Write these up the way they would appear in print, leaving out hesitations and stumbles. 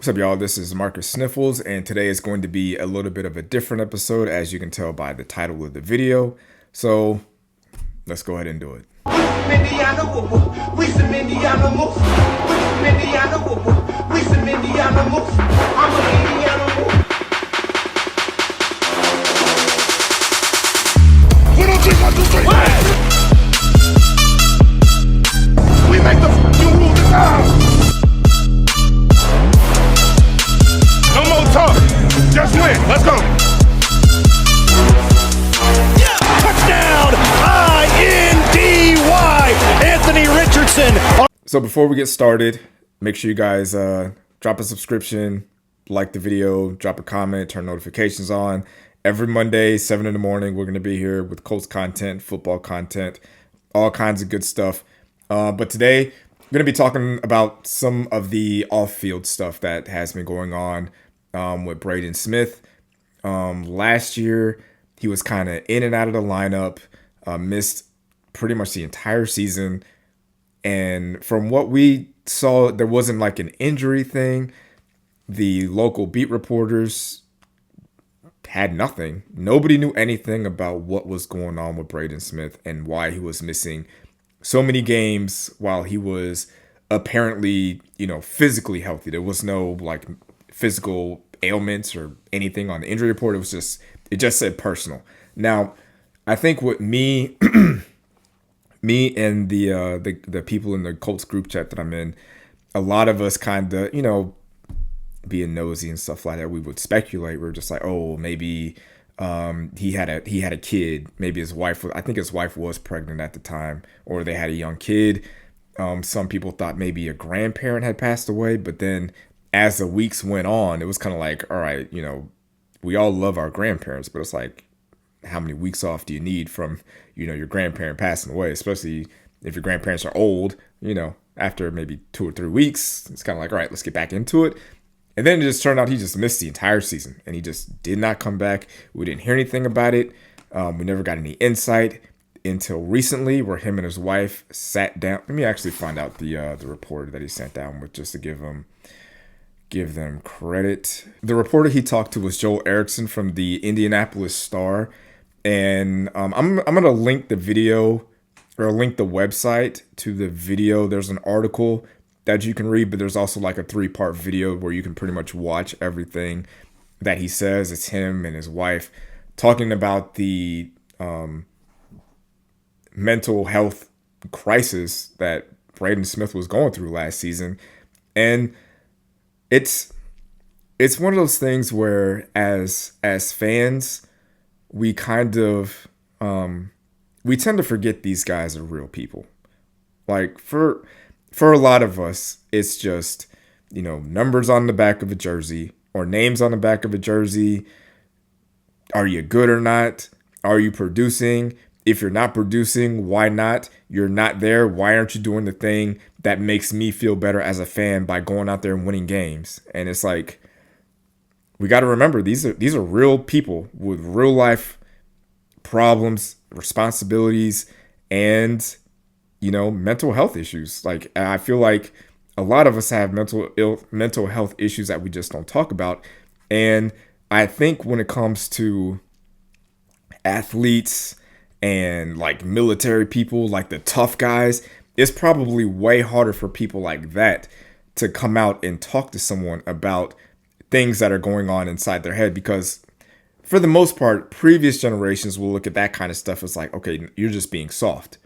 What's up, y'all? This is Marcus Sniffles, and today is going to be a little bit of a different episode, as you can tell by the title of the video. So, let's go ahead and do it. We make the f***ing rules this time. No more talk. Just win. Let's go. Touchdown! I-N-D-Y! Anthony Richardson. So before we get started, make sure you guys drop a subscription, like the video, drop a comment, turn notifications on. Every Monday, 7 in the morning, we're going to be here with Colts content, football content, all kinds of good stuff. But today, I'm going to be talking about some of the off-field stuff that has been going on with Braden Smith. Last year, he was kind of in and out of the lineup, missed pretty much the entire season. And from what we saw, there wasn't like an injury thing. The local beat reporters had nothing. Nobody knew anything about what was going on with Braden Smith and why he was missing so many games while he was apparently, physically healthy. There was no like physical ailments or anything on the injury report. It just said personal. Now, I think what me and the people in the Colts group chat that I'm in, a lot of us kind of, being nosy and stuff like that, we would speculate. We're just like, oh, maybe he had a kid. Maybe I think his wife was pregnant at the time, or they had a young kid. Some people thought maybe a grandparent had passed away, but then as the weeks went on, it was kind of like, all right, we all love our grandparents, but it's like, how many weeks off do you need from, your grandparent passing away, especially if your grandparents are old, after maybe 2 or 3 weeks, it's kind of like, all right, let's get back into it. And then it just turned out he just missed the entire season and he just did not come back. We didn't hear anything about it. We never got any insight until recently, where him and his wife sat down. Let me actually find out the reporter that he sat down with, just to give them credit. The reporter he talked to was Joel Erickson from the Indianapolis Star. And I'm going to link the video, or link the website to the video. There's an article that you can read, but there's also like a 3-part video where you can pretty much watch everything that he says. It's him and his wife talking about the mental health crisis that Braden Smith was going through last season. And it's one of those things where as fans, we kind of we tend to forget these guys are real people. Like for a lot of us, it's just, numbers on the back of a jersey or names on the back of a jersey. Are you good or not? Are you producing? If you're not producing, why not? You're not there. Why aren't you doing the thing that makes me feel better as a fan by going out there and winning games? And it's like, we got to remember, these are real people with real life problems, responsibilities, and mental health issues. Like, I feel like a lot of us have mental health issues that we just don't talk about. And I think when it comes to athletes and like military people, like the tough guys, it's probably way harder for people like that to come out and talk to someone about things that are going on inside their head, because for the most part, previous generations will look at that kind of stuff as like, okay, you're just being soft.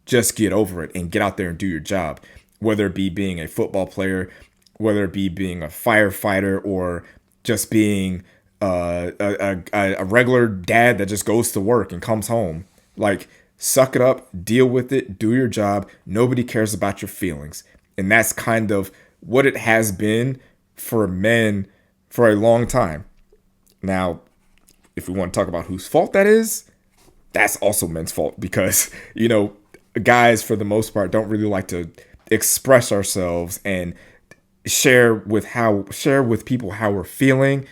Just get over it and get out there and do your job, whether it be being a football player, whether it be being a firefighter, or just being a regular dad that just goes to work and comes home. Like, suck it up, deal with it, do your job. Nobody cares about your feelings. And that's kind of what it has been for men for a long time. Now, if we want to talk about whose fault that is, that's also men's fault, because, guys, for the most part, don't really like to express ourselves and share with people how we're feeling.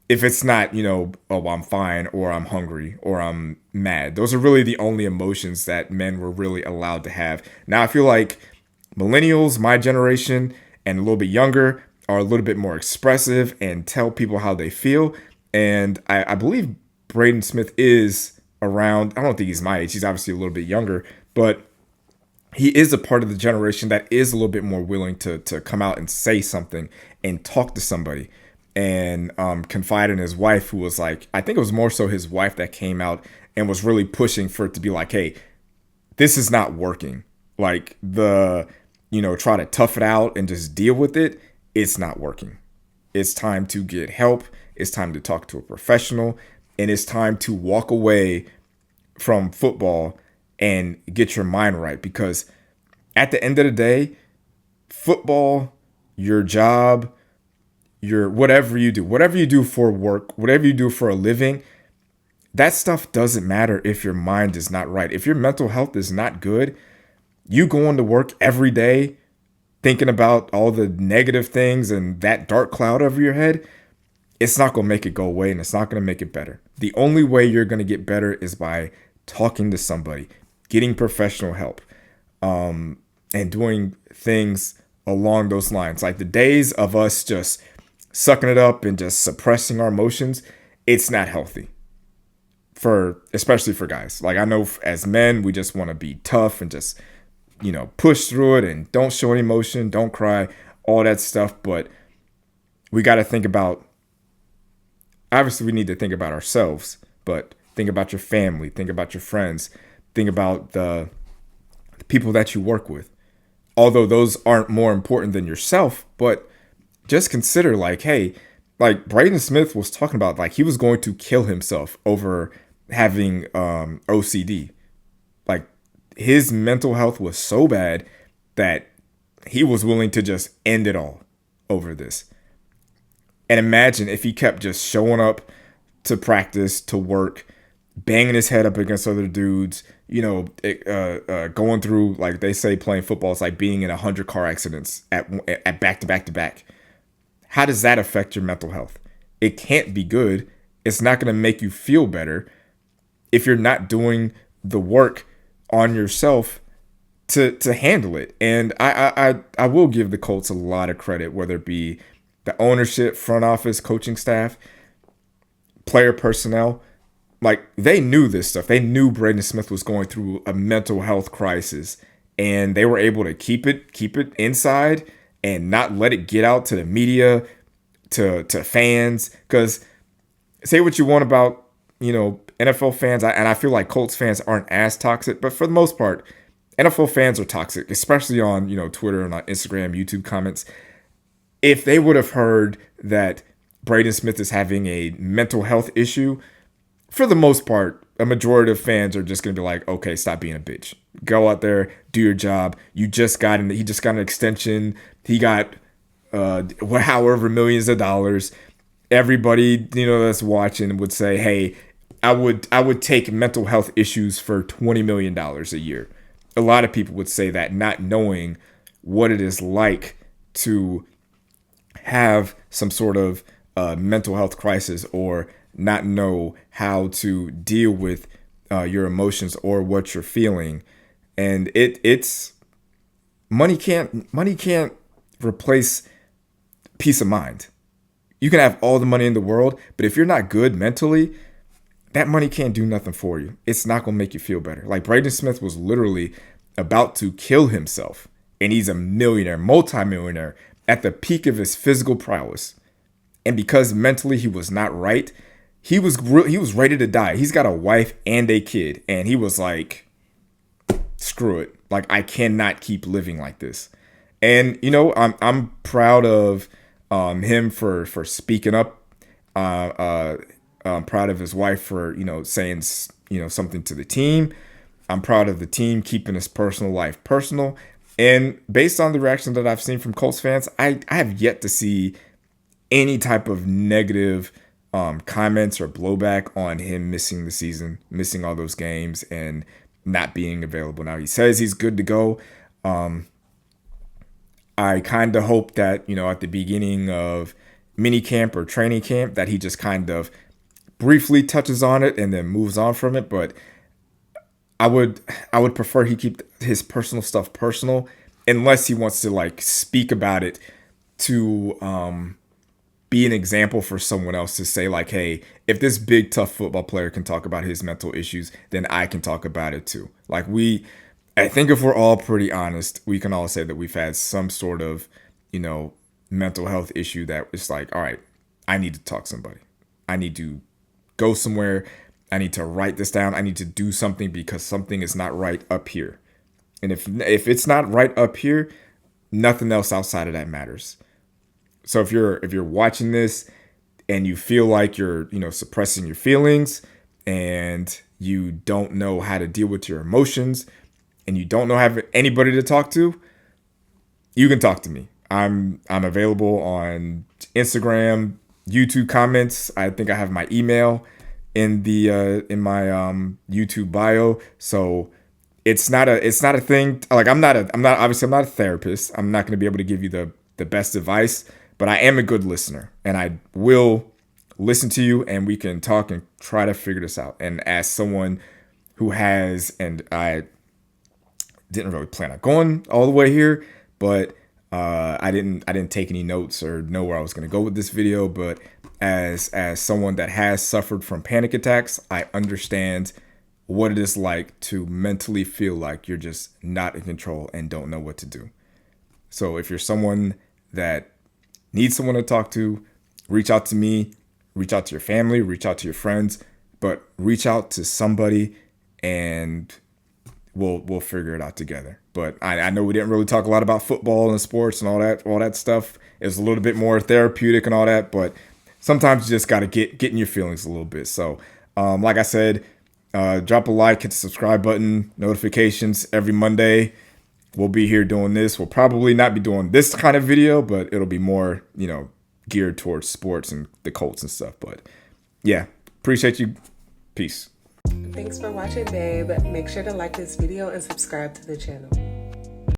If it's not, oh, I'm fine, or I'm hungry, or I'm mad. Those are really the only emotions that men were really allowed to have. Now, I feel like millennials, my generation, and a little bit younger, are a little bit more expressive and tell people how they feel. And I believe Braden Smith is around, I don't think he's my age. He's obviously a little bit younger, but he is a part of the generation that is a little bit more willing to come out and say something and talk to somebody and confide in his wife, who was like, I think it was more so his wife that came out and was really pushing for it to be like, hey, this is not working. Like try to tough it out and just deal with it. It's not working. It's time to get help. It's time to talk to a professional, and it's time to walk away from football and get your mind right, because at the end of the day, football, your job, your whatever you do for work, whatever you do for a living, that stuff doesn't matter if your mind is not right. If your mental health is not good, you going to work every day thinking about all the negative things and that dark cloud over your head, it's not going to make it go away, and it's not going to make it better. The only way you're going to get better is by talking to somebody, getting professional help, and doing things along those lines. Like the days of us just sucking it up and just suppressing our emotions, it's not healthy, especially for guys. Like I know as men, we just want to be tough and just, push through it and don't show any emotion, don't cry, all that stuff. But we got to think about, obviously we need to think about ourselves, but think about your family, think about your friends, think about the people that you work with. Although those aren't more important than yourself, but just consider like, hey, like Braden Smith was talking about, like he was going to kill himself over having OCD. Like his mental health was so bad that he was willing to just end it all over this. And imagine if he kept just showing up to practice, to work, banging his head up against other dudes, going through, like they say, playing football, it's like being in 100 car accidents at back to back to back. How does that affect your mental health? It can't be good. It's not going to make you feel better if you're not doing the work on yourself to handle it. And I will give the Colts a lot of credit, whether it be the ownership, front office, coaching staff, player personnel. Like they knew this stuff. They knew Braden Smith was going through a mental health crisis, and they were able to keep it inside and not let it get out to the media, to fans. Because say what you want about, NFL fans, and I feel like Colts fans aren't as toxic, but for the most part, NFL fans are toxic, especially on, Twitter and on Instagram, YouTube comments. If they would have heard that Braden Smith is having a mental health issue, for the most part, a majority of fans are just going to be like, okay, stop being a bitch. Go out there, do your job. He just got an extension. He got however millions of dollars. Everybody, that's watching would say, hey, I would take mental health issues for $20 million a year. A lot of people would say that, not knowing what it is like to have some sort of mental health crisis, or not know how to deal with your emotions or what you're feeling. And it's money can't replace peace of mind. You can have all the money in the world, but if you're not good mentally, that money can't do nothing for you. It's not going to make you feel better. Like Braden Smith was literally about to kill himself, and he's a millionaire, multimillionaire, at the peak of his physical prowess. And because mentally he was not right, he was ready to die. He's got a wife and a kid, and he was like, screw it. Like, I cannot keep living like this. And I'm proud of him for speaking up. I'm proud of his wife for saying something to the team. I'm proud of the team keeping his personal life personal. And based on the reaction that I've seen from Colts fans, I have yet to see any type of negative comments or blowback on him missing the season, missing all those games, and not being available. Now, he says he's good to go. I kind of hope that, at the beginning of mini camp or training camp, that he just kind of briefly touches on it and then moves on from it. But I would prefer he keep his personal stuff personal, unless he wants to speak about it to be an example for someone else to say like, hey, if this big tough football player can talk about his mental issues, then I can talk about it too. Like I think if we're all pretty honest, we can all say that we've had some sort of, mental health issue that it's like, all right, I need to talk to somebody. I need to go somewhere. I need to write this down. I need to do something because something is not right up here. And if it's not right up here, nothing else outside of that matters. So if you're watching this and you feel like you're, suppressing your feelings and you don't know how to deal with your emotions and you don't know have anybody to talk to, you can talk to me. I'm available on Instagram, YouTube comments. I think I have my email in the in my YouTube bio. So it's not a thing. Like I'm not obviously I'm not a therapist. I'm not going to be able to give you the best advice, but I am a good listener and I will listen to you and we can talk and try to figure this out. And as someone who has, and I didn't really plan on going all the way here, but I didn't take any notes or know where I was going to go with this video. But as someone that has suffered from panic attacks, I understand what it is like to mentally feel like you're just not in control and don't know what to do. So if you're someone that needs someone to talk to, reach out to me, reach out to your family, reach out to your friends, but reach out to somebody and we'll figure it out together. But I know we didn't really talk a lot about football and sports and all that stuff. It's a little bit more therapeutic and all that, but sometimes you just got to get in your feelings a little bit. So like I said, drop a like, hit the subscribe button, notifications every Monday. We'll be here doing this. We'll probably not be doing this kind of video, but it'll be more, geared towards sports and the Colts and stuff. But yeah, appreciate you. Peace. Thanks for watching, babe. Make sure to like this video and subscribe to the channel.